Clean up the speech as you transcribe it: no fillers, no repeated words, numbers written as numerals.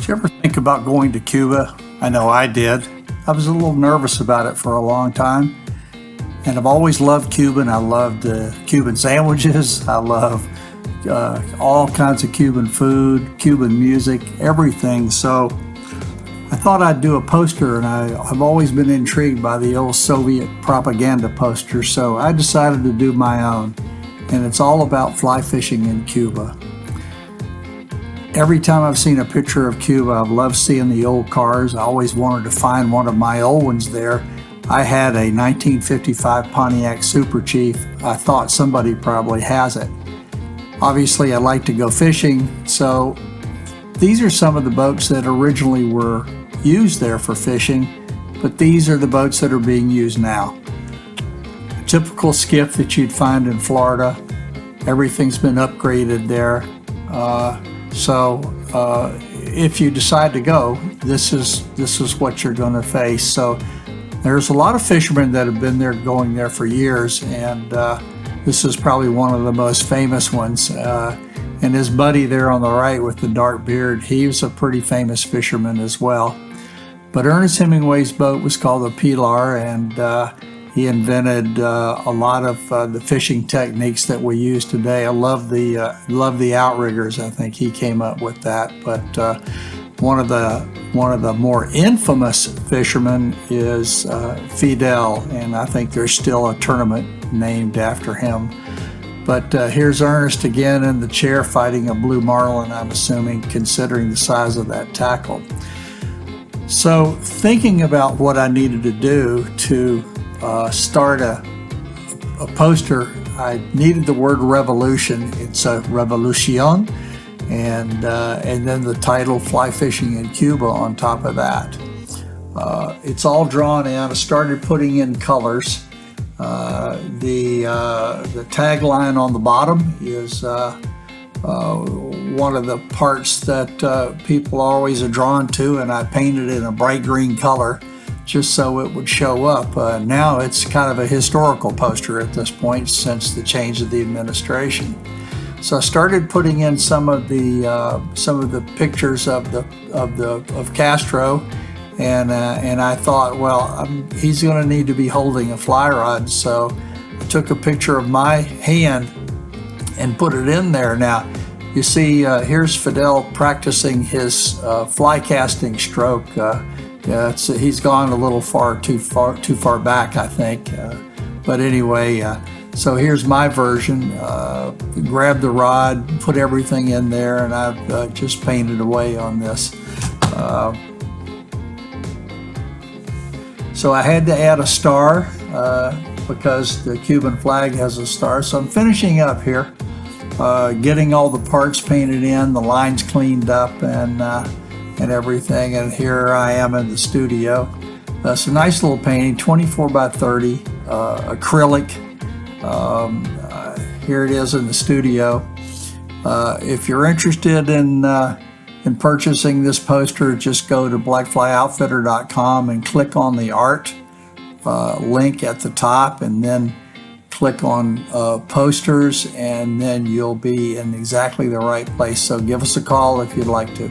Did you ever think about going to Cuba? I know I did. I was a little nervous about it for a long time. And I've always loved Cuba, and I loved Cuban sandwiches. I love all kinds of Cuban food, Cuban music, everything. So I thought I'd do a poster, and I've always been intrigued by the old Soviet propaganda posters. So I decided to do my own. And it's all about fly fishing in Cuba. Every time I've seen a picture of Cuba, I've loved seeing the old cars. I always wanted to find one of my old ones there. I had a 1955 Pontiac Super Chief. I thought somebody probably has it. Obviously, I like to go fishing, so these are some of the boats that originally were used there for fishing, but these are the boats that are being used now. A typical skiff that you'd find in Florida. Everything's been upgraded there. So if you decide to go, this is what you're going to face. So there's a lot of fishermen that have been there, going there for years, and this is probably one of the most famous ones. And his buddy there on the right with the dark beard, he was a pretty famous fisherman as well. But Ernest Hemingway's boat was called the Pilar, and he invented a lot of the fishing techniques that we use today. I love the outriggers. I think he came up with that. But one of the more infamous fishermen is Fidel, and I think there's still a tournament named after him. But here's Ernest again in the chair fighting a blue marlin, I'm assuming, considering the size of that tackle. So thinking about what I needed to do to start a poster, I needed the word revolution. It's a revolution, and then the title "Fly Fishing in Cuba" on top of that. It's all drawn in. I started putting in colors. The tagline on the bottom is one of the parts that people always are drawn to, and I painted it in a bright green color just so it would show up. Now it's kind of a historical poster at this point since the change of the administration. So I started putting in some of the pictures of Castro, and I thought, well, he's going to need to be holding a fly rod. So I took a picture of my hand and put it in there. Now you see, here's Fidel practicing his fly casting stroke. He's gone a little too far back, I think. But anyway, so here's my version. Grab the rod, put everything in there, and I've just painted away on this. So I had to add a star because the Cuban flag has a star. So I'm finishing up here, getting all the parts painted in, the lines cleaned up, and everything. And here I am in the studio. It's a nice little painting, 24 by 30, acrylic. Here it is in the studio. If you're interested in purchasing this poster, just go to blackflyoutfitter.com and click on the art link at the top, and then click on posters, and then you'll be in exactly the right place. So give us a call if you'd like to.